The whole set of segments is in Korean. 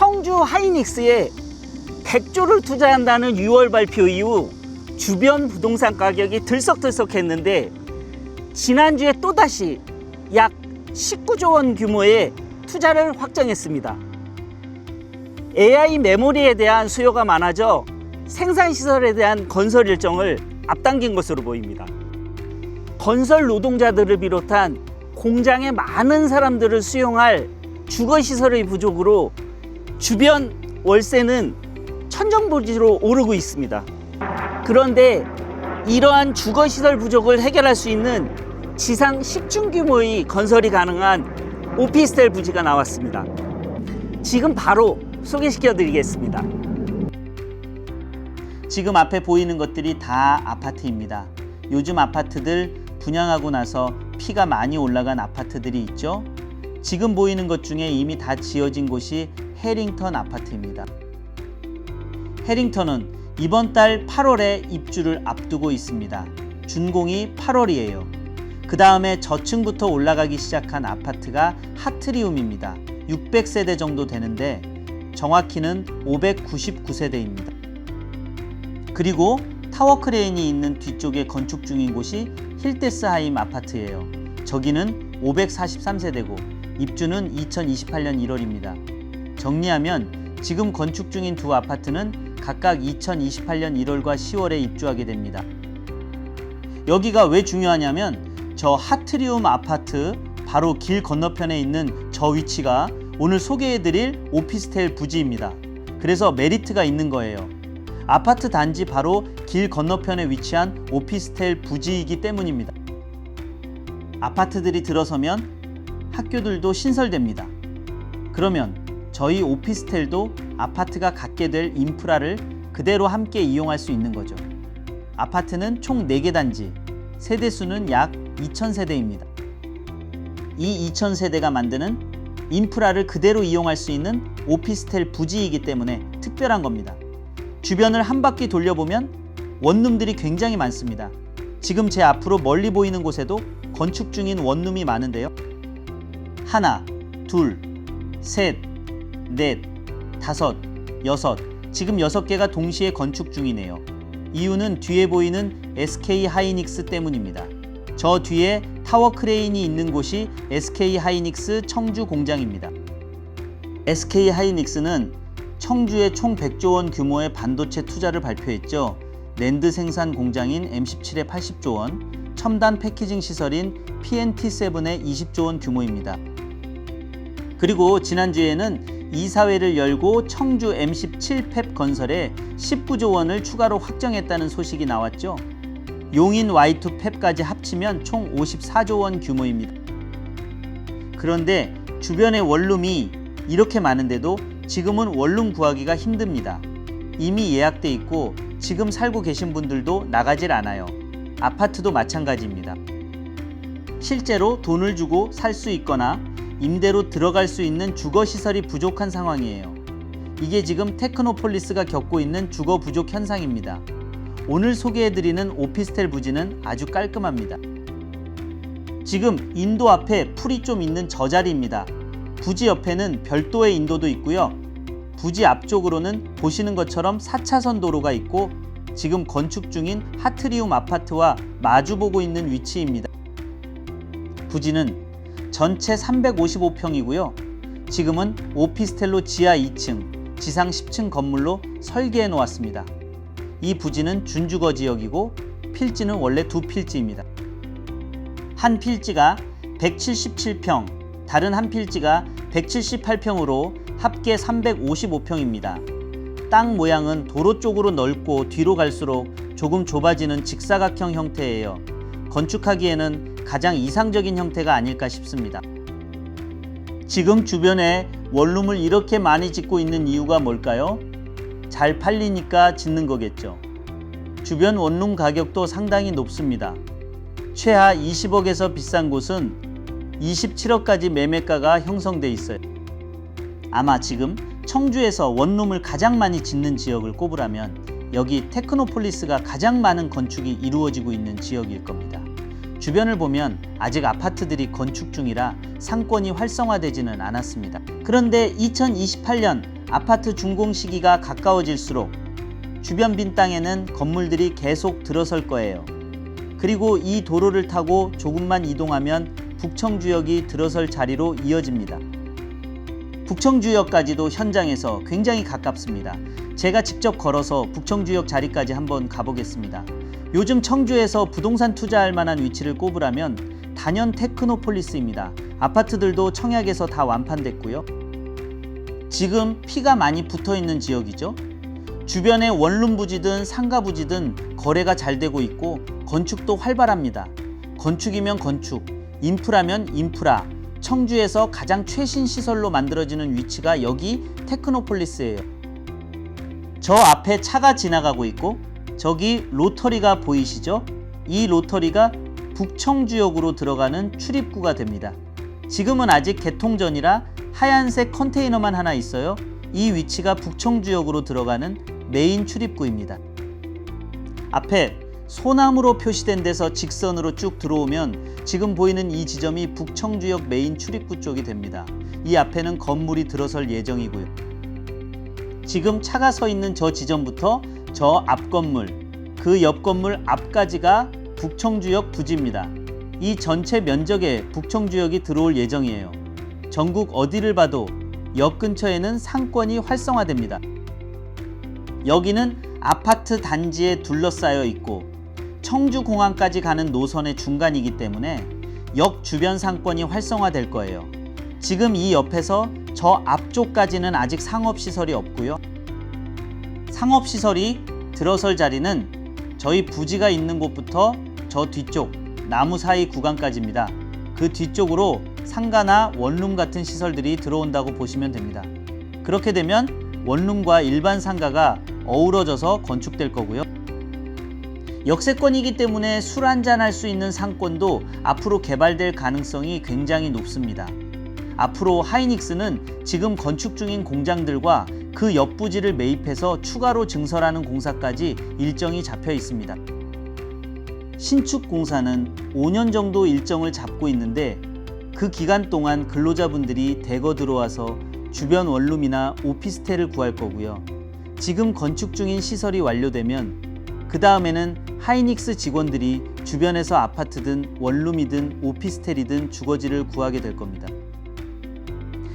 청주 하이닉스에 100조를 투자한다는 6월 발표 이후 주변 부동산 가격이 들썩들썩했는데 지난주에 또다시 약 19조 원 규모의 투자를 확정했습니다. AI 메모리에 대한 수요가 많아져 생산시설에 대한 건설 일정을 앞당긴 것으로 보입니다. 건설 노동자들을 비롯한 공장의 많은 사람들을 수용할 주거시설의 부족으로 주변 월세는 천정부지로 오르고 있습니다. 그런데 이러한 주거시설 부족을 해결할 수 있는 지상 10층 규모의 건설이 가능한 오피스텔 부지가 나왔습니다. 지금 바로 소개시켜 드리겠습니다. 지금 앞에 보이는 것들이 다 아파트입니다. 요즘 아파트들 분양하고 나서 피가 많이 올라간 아파트들이 있죠. 지금 보이는 것 중에 이미 다 지어진 곳이 해링턴 아파트입니다. 해링턴은 이번 달 8월에 입주를 앞두고 있습니다. 준공이 8월이에요. 그 다음에 저층부터 올라가기 시작한 아파트가 하트리움입니다. 600세대 정도 되는데 정확히는 599세대입니다. 그리고 타워 크레인이 있는 뒤쪽에 건축 중인 곳이 힐데스하임 아파트예요. 저기는 543세대고 입주는 2028년 1월입니다. 정리하면 지금 건축 중인 두 아파트는 각각 2028년 1월과 10월에 입주하게 됩니다. 여기가 왜 중요하냐면 저 하트리움 아파트 바로 길 건너편에 있는 저 위치가 오늘 소개해드릴 오피스텔 부지입니다. 그래서 메리트가 있는 거예요. 아파트 단지 바로 길 건너편에 위치한 오피스텔 부지이기 때문입니다. 아파트들이 들어서면 학교들도 신설됩니다. 그러면 저희 오피스텔도 아파트가 갖게 될 인프라를 그대로 함께 이용할 수 있는 거죠. 아파트는 총 4개 단지, 세대수는 약 2000세대입니다. 이 2000세대가 만드는 인프라를 그대로 이용할 수 있는 오피스텔 부지이기 때문에 특별한 겁니다. 주변을 한 바퀴 돌려보면 원룸들이 굉장히 많습니다. 지금 제 앞으로 멀리 보이는 곳에도 건축 중인 원룸이 많은데요. 하나, 둘, 셋, 넷, 다섯, 여섯, 지금 6개가 동시에 건축 중이네요. 이유는 뒤에 보이는 SK 하이닉스 때문입니다. 저 뒤에 타워 크레인이 있는 곳이 SK 하이닉스 청주 공장입니다. SK 하이닉스는 청주에 총 100조 원 규모의 반도체 투자를 발표했죠. 낸드 생산 공장인 M17에 80조 원, 첨단 패키징 시설인 PNT7에 20조 원 규모입니다. 그리고 지난주에는 이사회를 열고 청주 M17 팹 건설에 19조 원을 추가로 확정했다는 소식이 나왔죠. 용인 Y2 팹까지 합치면 총 54조 원 규모입니다. 그런데 주변에 원룸이 이렇게 많은데도 지금은 원룸 구하기가 힘듭니다. 이미 예약돼 있고 지금 살고 계신 분들도 나가질 않아요. 아파트도 마찬가지입니다. 실제로 돈을 주고 살 수 있거나 임대로 들어갈 수 있는 주거시설이 부족한 상황이에요. 이게 지금 테크노폴리스가 겪고 있는 주거 부족 현상입니다. 오늘 소개해드리는 오피스텔 부지는 아주 깔끔합니다. 지금 인도 앞에 풀이 좀 있는 저 자리입니다. 부지 옆에는 별도의 인도도 있고요. 부지 앞쪽으로는 보시는 것처럼 4차선 도로가 있고 지금 건축 중인 하트리움 아파트와 마주보고 있는 위치입니다. 부지는 전체 355평이고요. 지금은 오피스텔로 지하 2층, 지상 10층 건물로 설계해 놓았습니다. 이 부지는 준주거 지역이고 필지는 원래 두 필지입니다. 한 필지가 177평, 다른 한 필지가 178평으로 합계 355평입니다. 땅 모양은 도로 쪽으로 넓고 뒤로 갈수록 조금 좁아지는 직사각형 형태예요. 건축하기에는 가장 이상적인 형태가 아닐까 싶습니다. 지금 주변에 원룸을 이렇게 많이 짓고 있는 이유가 뭘까요? 잘 팔리니까 짓는 거겠죠. 주변 원룸 가격도 상당히 높습니다. 최하 20억에서 비싼 곳은 27억까지 매매가가 형성돼 있어요. 아마 지금 청주에서 원룸을 가장 많이 짓는 지역을 꼽으라면 여기 테크노폴리스가 가장 많은 건축이 이루어지고 있는 지역일 겁니다. 주변을 보면 아직 아파트들이 건축 중이라 상권이 활성화되지는 않았습니다. 그런데 2028년 아파트 준공 시기가 가까워질수록 주변 빈 땅에는 건물들이 계속 들어설 거예요. 그리고 이 도로를 타고 조금만 이동하면 북청주역이 들어설 자리로 이어집니다. 북청주역까지도 현장에서 굉장히 가깝습니다. 제가 직접 걸어서 북청주역 자리까지 한번 가보겠습니다. 요즘 청주에서 부동산 투자할 만한 위치를 꼽으라면 단연 테크노폴리스입니다. 아파트들도 청약에서 다 완판됐고요. 지금 피가 많이 붙어있는 지역이죠. 주변에 원룸 부지든 상가 부지든 거래가 잘 되고 있고 건축도 활발합니다. 건축이면 건축, 인프라면 인프라, 청주에서 가장 최신 시설로 만들어지는 위치가 여기 테크노폴리스예요. 저 앞에 차가 지나가고 있고 저기 로터리가 보이시죠? 이 로터리가 북청주역으로 들어가는 출입구가 됩니다. 지금은 아직 개통 전이라 하얀색 컨테이너만 하나 있어요. 이 위치가 북청주역으로 들어가는 메인 출입구입니다. 앞에 소나무로 표시된 데서 직선으로 쭉 들어오면 지금 보이는 이 지점이 북청주역 메인 출입구 쪽이 됩니다. 이 앞에는 건물이 들어설 예정이고요. 지금 차가 서 있는 저 지점부터 저 앞 건물, 그 옆 건물 앞까지가 북청주역 부지입니다. 이 전체 면적에 북청주역이 들어올 예정이에요. 전국 어디를 봐도 역 근처에는 상권이 활성화됩니다. 여기는 아파트 단지에 둘러싸여 있고 청주공항까지 가는 노선의 중간이기 때문에 역 주변 상권이 활성화될 거예요. 지금 이 옆에서 저 앞쪽까지는 아직 상업시설이 없고요. 상업시설이 들어설 자리는 저희 부지가 있는 곳부터 저 뒤쪽 나무 사이 구간까지입니다. 그 뒤쪽으로 상가나 원룸 같은 시설들이 들어온다고 보시면 됩니다. 그렇게 되면 원룸과 일반 상가가 어우러져서 건축될 거고요. 역세권이기 때문에 술 한잔 할 수 있는 상권도 앞으로 개발될 가능성이 굉장히 높습니다. 앞으로 하이닉스는 지금 건축 중인 공장들과 그 옆 부지를 매입해서 추가로 증설하는 공사까지 일정이 잡혀 있습니다. 신축 공사는 5년 정도 일정을 잡고 있는데 그 기간 동안 근로자분들이 대거 들어와서 주변 원룸이나 오피스텔을 구할 거고요. 지금 건축 중인 시설이 완료되면 그 다음에는 하이닉스 직원들이 주변에서 아파트든 원룸이든 오피스텔이든 주거지를 구하게 될 겁니다.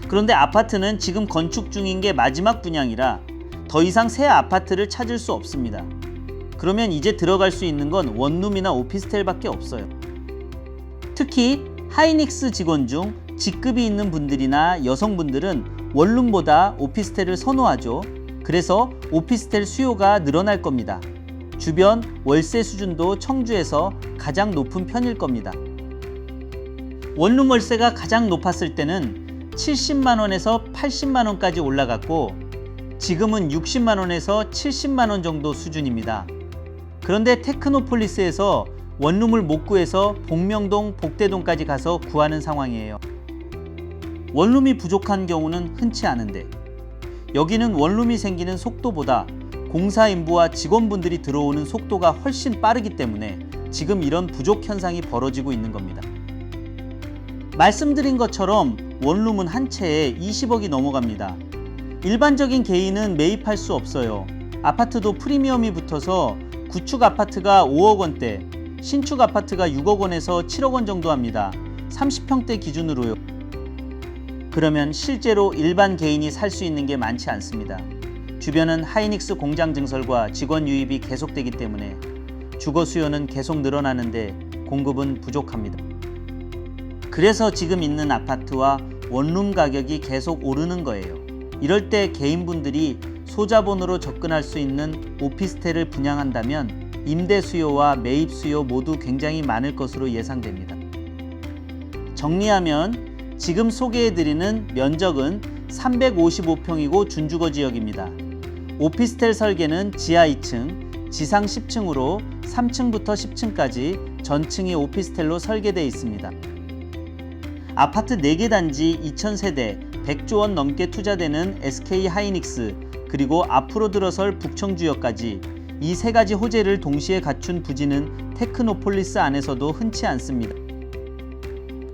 그런데 아파트는 지금 건축 중인 게 마지막 분양이라 더 이상 새 아파트를 찾을 수 없습니다. 그러면 이제 들어갈 수 있는 건 원룸이나 오피스텔밖에 없어요. 특히 하이닉스 직원 중 직급이 있는 분들이나 여성분들은 원룸보다 오피스텔을 선호하죠. 그래서 오피스텔 수요가 늘어날 겁니다. 주변 월세 수준도 청주에서 가장 높은 편일 겁니다. 원룸 월세가 가장 높았을 때는 70만원에서 80만원까지 올라갔고 지금은 60만원에서 70만원 정도 수준입니다. 그런데 테크노폴리스에서 원룸을 못 구해서 복명동, 복대동까지 가서 구하는 상황이에요. 원룸이 부족한 경우는 흔치 않은데 여기는 원룸이 생기는 속도보다 공사 인부와 직원분들이 들어오는 속도가 훨씬 빠르기 때문에 지금 이런 부족 현상이 벌어지고 있는 겁니다. 말씀드린 것처럼 원룸은 한 채에 20억이 넘어갑니다. 일반적인 개인은 매입할 수 없어요. 아파트도 프리미엄이 붙어서 구축 아파트가 5억 원대, 신축 아파트가 6억 원에서 7억 원 정도 합니다. 30평대 기준으로요. 그러면 실제로 일반 개인이 살 수 있는 게 많지 않습니다. 주변은 하이닉스 공장 증설과 직원 유입이 계속되기 때문에 주거 수요는 계속 늘어나는데 공급은 부족합니다. 그래서 지금 있는 아파트와 원룸 가격이 계속 오르는 거예요. 이럴 때 개인분들이 소자본으로 접근할 수 있는 오피스텔을 분양한다면 임대 수요와 매입 수요 모두 굉장히 많을 것으로 예상됩니다. 정리하면 지금 소개해드리는 면적은 355평이고 준주거 지역입니다. 오피스텔 설계는 지하 2층, 지상 10층으로 3층부터 10층까지 전층이 오피스텔로 설계되어 있습니다. 아파트 4개 단지 2000세대 100조 원 넘게 투자되는 SK 하이닉스 그리고 앞으로 들어설 북청주역까지 이 세 가지 호재를 동시에 갖춘 부지는 테크노폴리스 안에서도 흔치 않습니다.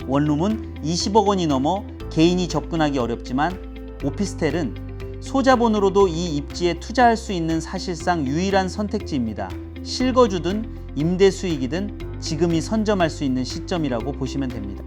원룸은 20억 원이 넘어 개인이 접근하기 어렵지만 오피스텔은 소자본으로도 이 입지에 투자할 수 있는 사실상 유일한 선택지입니다. 실거주든 임대 수익이든 지금이 선점할 수 있는 시점이라고 보시면 됩니다.